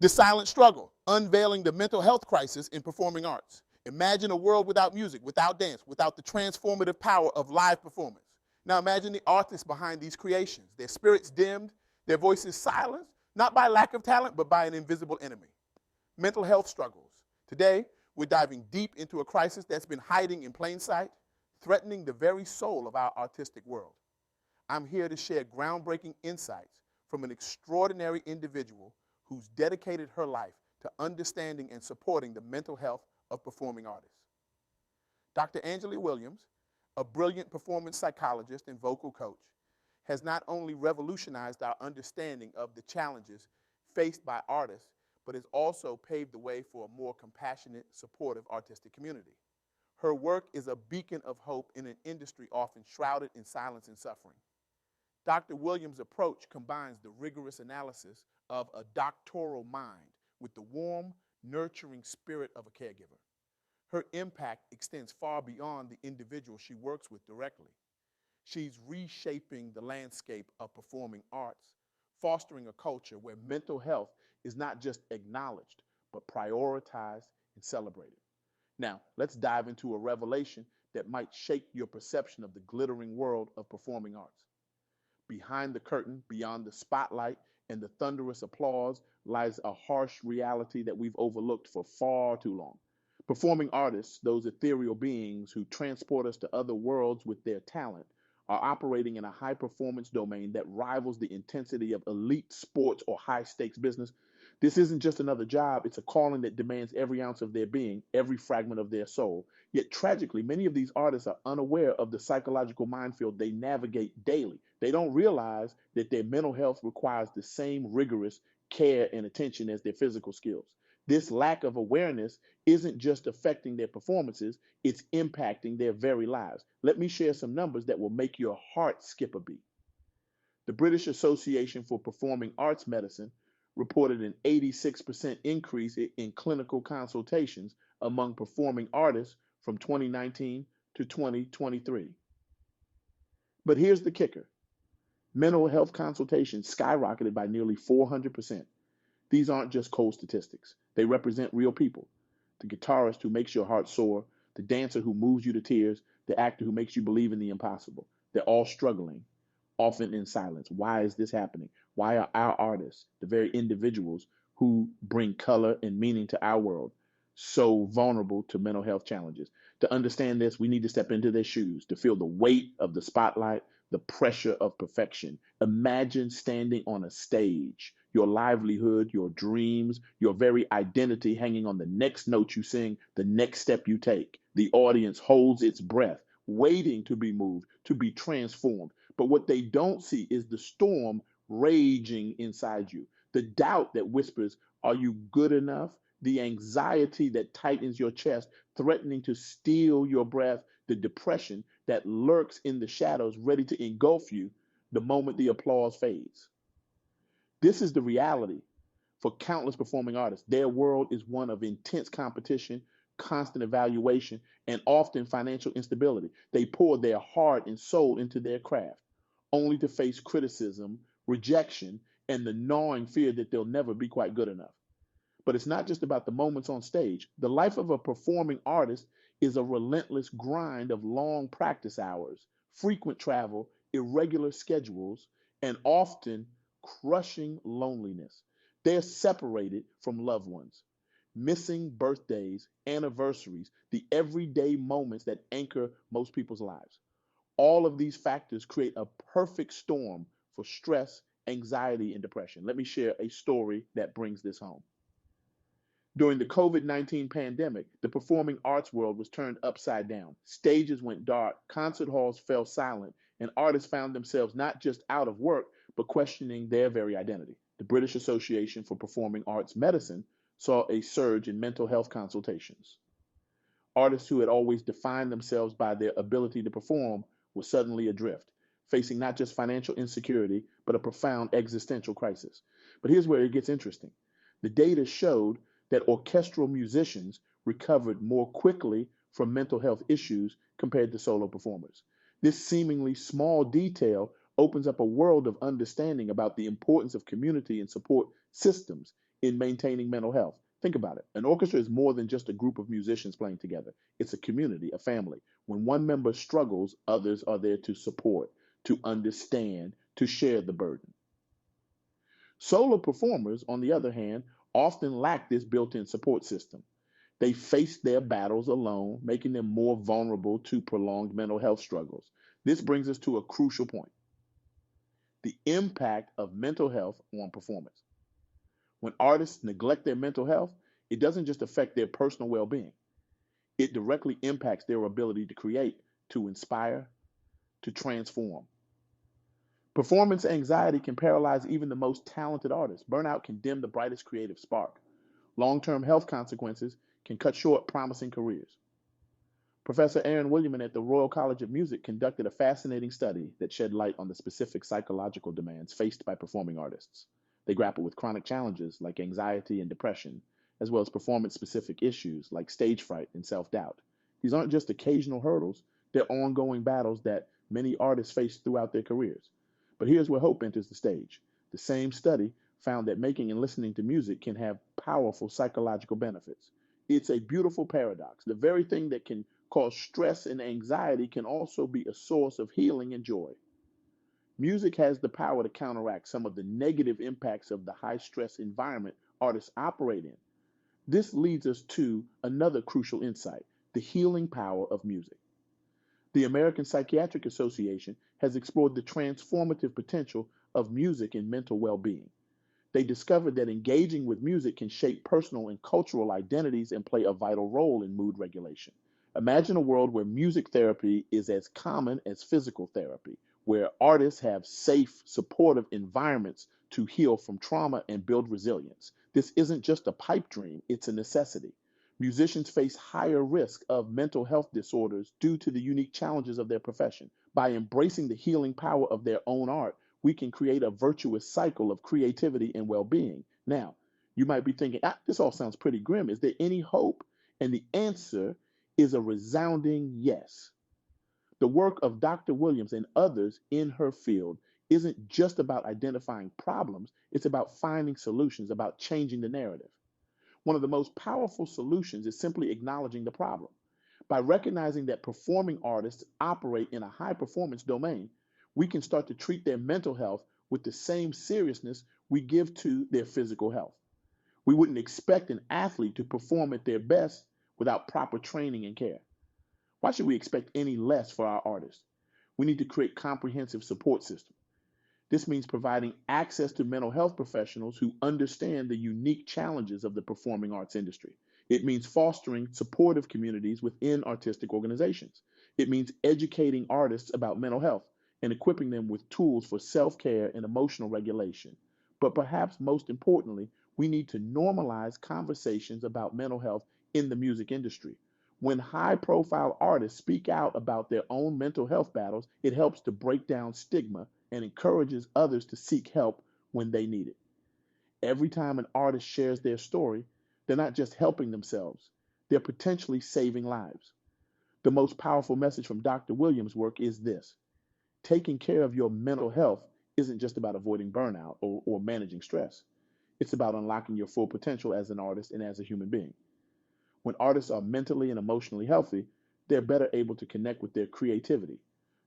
The silent struggle, unveiling the mental health crisis in performing arts. Imagine a world without music, without dance, without the transformative power of live performance. Now imagine the artists behind these creations, their spirits dimmed, their voices silenced, not by lack of talent, but by an invisible enemy. Mental health struggles. Today, we're diving deep into a crisis that's been hiding in plain sight, threatening the very soul of our artistic world. I'm here to share groundbreaking insights from an extraordinary individual who's dedicated her life to understanding and supporting the mental health of performing artists. Dr. Angelia Williams, a brilliant performance psychologist and vocal coach, has not only revolutionized our understanding of the challenges faced by artists, but has also paved the way for a more compassionate, supportive artistic community. Her work is a beacon of hope in an industry often shrouded in silence and suffering. Dr. Williams' approach combines the rigorous analysis of a doctoral mind with the warm, nurturing spirit of a caregiver. Her impact extends far beyond the individual she works with directly. She's reshaping the landscape of performing arts, fostering a culture where mental health is not just acknowledged, but prioritized and celebrated. Now, let's dive into a revelation that might shake your perception of the glittering world of performing arts. Behind the curtain, beyond the spotlight and the thunderous applause, lies a harsh reality that we've overlooked for far too long. Performing artists, those ethereal beings who transport us to other worlds with their talent, are operating in a high performance domain that rivals the intensity of elite sports or high stakes business. This isn't just another job, it's a calling that demands every ounce of their being, every fragment of their soul. Yet tragically, many of these artists are unaware of the psychological minefield they navigate daily. They don't realize that their mental health requires the same rigorous care and attention as their physical skills. This lack of awareness isn't just affecting their performances, it's impacting their very lives. Let me share some numbers that will make your heart skip a beat. The British Association for Performing Arts Medicine reported an 86% increase in clinical consultations among performing artists from 2019 to 2023. But here's the kicker. Mental health consultations skyrocketed by nearly 400%. These aren't just cold statistics. They represent real people. The guitarist who makes your heart soar, the dancer who moves you to tears, the actor who makes you believe in the impossible. They're all struggling, often in silence. Why is this happening? Why are our artists, the very individuals who bring color and meaning to our world, so vulnerable to mental health challenges? To understand this, we need to step into their shoes, to feel the weight of the spotlight, the pressure of perfection. Imagine standing on a stage, your livelihood, your dreams, your very identity hanging on the next note you sing, the next step you take. The audience holds its breath, waiting to be moved, to be transformed. But what they don't see is the storm raging inside you, the doubt that whispers, are you good enough? The anxiety that tightens your chest, threatening to steal your breath, the depression that lurks in the shadows, ready to engulf you the moment the applause fades. This is the reality for countless performing artists. Their world is one of intense competition, constant evaluation, and often financial instability. They pour their heart and soul into their craft, only to face criticism, rejection, and the gnawing fear that they'll never be quite good enough. But it's not just about the moments on stage. The life of a performing artist is a relentless grind of long practice hours, frequent travel, irregular schedules, and often crushing loneliness. They're separated from loved ones, missing birthdays, anniversaries, the everyday moments that anchor most people's lives. All of these factors create a perfect storm for stress, anxiety, and depression. Let me share a story that brings this home. During the COVID-19 pandemic, the performing arts world was turned upside down. Stages went dark, concert halls fell silent, and artists found themselves not just out of work, but questioning their very identity. The British Association for Performing Arts Medicine saw a surge in mental health consultations. Artists who had always defined themselves by their ability to perform were suddenly adrift, facing not just financial insecurity, but a profound existential crisis. But here's where it gets interesting. The data showed that orchestral musicians recovered more quickly from mental health issues compared to solo performers. This seemingly small detail opens up a world of understanding about the importance of community and support systems, in maintaining mental health. Think about it. An orchestra is more than just a group of musicians playing together. It's a community, a family. When one member struggles, others are there to support, to understand, to share the burden. Solo performers, on the other hand, often lack this built in support system. They face their battles alone, making them more vulnerable to prolonged mental health struggles. This brings us to a crucial point: the impact of mental health on performance. When artists neglect their mental health, it doesn't just affect their personal well being, it directly impacts their ability to create, to inspire, to transform. Performance anxiety can paralyze even the most talented artists. Burnout can dim the brightest creative spark. Long term health consequences can cut short promising careers. Professor Aaron Williams at the Royal College of Music conducted a fascinating study that shed light on the specific psychological demands faced by performing artists. They grapple with chronic challenges like anxiety and depression, as well as performance specific issues like stage fright and self doubt. These aren't just occasional hurdles, they're ongoing battles that many artists face throughout their careers. But here's where hope enters the stage. The same study found that making and listening to music can have powerful psychological benefits. It's a beautiful paradox. The very thing that can cause stress and anxiety can also be a source of healing and joy. Music has the power to counteract some of the negative impacts of the high stress environment artists operate in. This leads us to another crucial insight: the healing power of music. The American Psychiatric Association has explored the transformative potential of music in mental well being. They discovered that engaging with music can shape personal and cultural identities and play a vital role in mood regulation. Imagine a world where music therapy is as common as physical therapy, where artists have safe, supportive environments to heal from trauma and build resilience. This isn't just a pipe dream, it's a necessity. Musicians face higher risk of mental health disorders due to the unique challenges of their profession. By embracing the healing power of their own art, we can create a virtuous cycle of creativity and well being. Now, you might be thinking, this all sounds pretty grim. Is there any hope? And the answer is a resounding yes. The work of Dr. Williams and others in her field isn't just about identifying problems, it's about finding solutions, about changing the narrative. One of the most powerful solutions is simply acknowledging the problem. By recognizing that performing artists operate in a high performance domain, we can start to treat their mental health with the same seriousness we give to their physical health. We wouldn't expect an athlete to perform at their best without proper training and care. Why should we expect any less for our artists? We need to create comprehensive support systems. This means providing access to mental health professionals who understand the unique challenges of the performing arts industry. It means fostering supportive communities within artistic organizations. It means educating artists about mental health and equipping them with tools for self care and emotional regulation. But perhaps most importantly, we need to normalize conversations about mental health in the music industry. When high profile artists speak out about their own mental health battles, it helps to break down stigma and encourages others to seek help when they need it. Every time an artist shares their story, they're not just helping themselves, they're potentially saving lives. The most powerful message from Dr. Williams' work is this: taking care of your mental health isn't just about avoiding burnout or managing stress. It's about unlocking your full potential as an artist and as a human being. When artists are mentally and emotionally healthy, they're better able to connect with their creativity,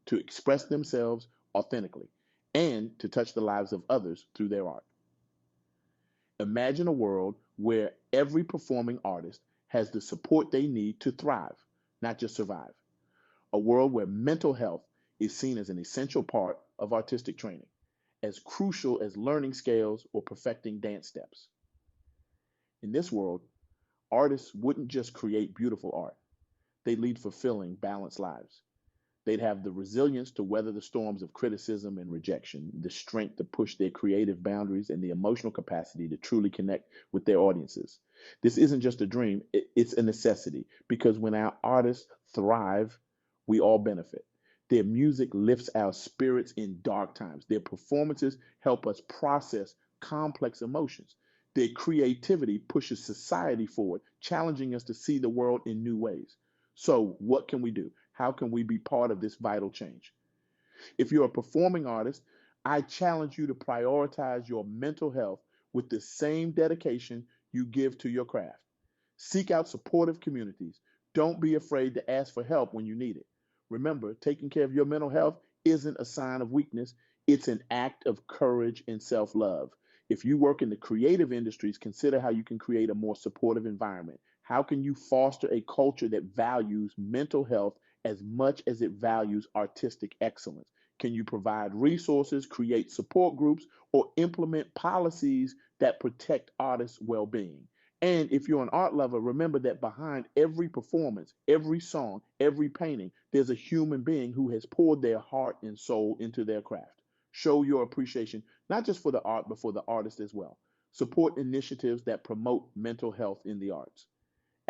to express themselves authentically, and to touch the lives of others through their art. Imagine a world where every performing artist has the support they need to thrive, not just survive. A world where mental health is seen as an essential part of artistic training, as crucial as learning scales or perfecting dance steps. In this world, artists wouldn't just create beautiful art, they'd lead fulfilling, balanced lives. They'd have the resilience to weather the storms of criticism and rejection, the strength to push their creative boundaries, and the emotional capacity to truly connect with their audiences. This isn't just a dream, it's a necessity, because when our artists thrive, we all benefit. Their music lifts our spirits in dark times. Their performances help us process complex emotions. Their creativity pushes society forward, challenging us to see the world in new ways. So, what can we do? How can we be part of this vital change? If you're a performing artist, I challenge you to prioritize your mental health with the same dedication you give to your craft. Seek out supportive communities. Don't be afraid to ask for help when you need it. Remember, taking care of your mental health isn't a sign of weakness, it's an act of courage and self love. If you work in the creative industries, consider how you can create a more supportive environment. How can you foster a culture that values mental health as much as it values artistic excellence? Can you provide resources, create support groups, or implement policies that protect artists' well being? And if you're an art lover, remember that behind every performance, every song, every painting, there's a human being who has poured their heart and soul into their craft. Show your appreciation, not just for the art, but for the artist as well. Support initiatives that promote mental health in the arts.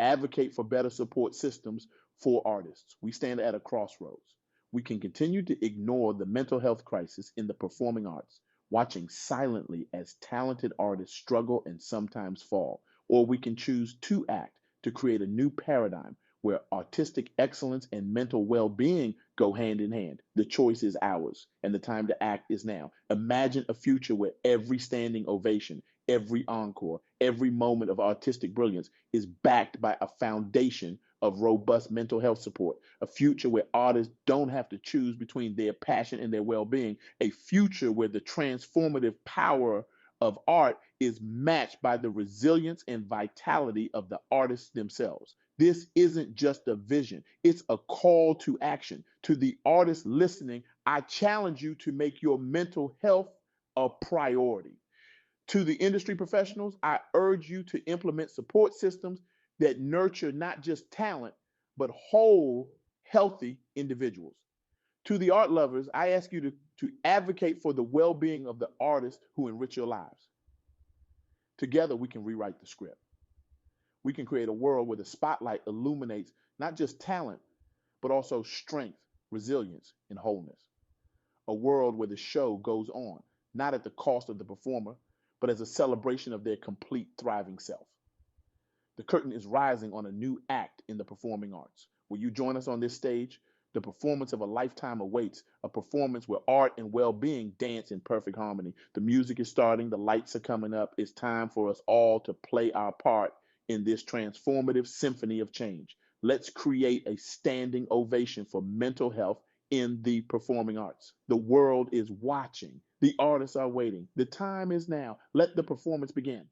Advocate for better support systems for artists. We stand at a crossroads. We can continue to ignore the mental health crisis in the performing arts, watching silently as talented artists struggle and sometimes fall. Or we can choose to act to create a new paradigm where artistic excellence and mental well being go hand in hand. The choice is ours, and the time to act is now. Imagine a future where every standing ovation, every encore, every moment of artistic brilliance is backed by a foundation of robust mental health support. A future where artists don't have to choose between their passion and their well being. A future where the transformative power of art is matched by the resilience and vitality of the artists themselves. This isn't just a vision, it's a call to action. To the artists listening, I challenge you to make your mental health a priority. To the industry professionals, I urge you to implement support systems that nurture not just talent, but whole, healthy individuals. To the art lovers, I ask you to advocate for the well being of the artists who enrich your lives. Together, we can rewrite the script. We can create a world where the spotlight illuminates not just talent, but also strength, resilience, and wholeness. A world where the show goes on, not at the cost of the performer, but as a celebration of their complete, thriving self. The curtain is rising on a new act in the performing arts. Will you join us on this stage? The performance of a lifetime awaits, a performance where art and well-being dance in perfect harmony. The music is starting, the lights are coming up. It's time for us all to play our part in this transformative symphony of change. Let's create a standing ovation for mental health in the performing arts. The world is watching. The artists are waiting. The time is now. Let the performance begin.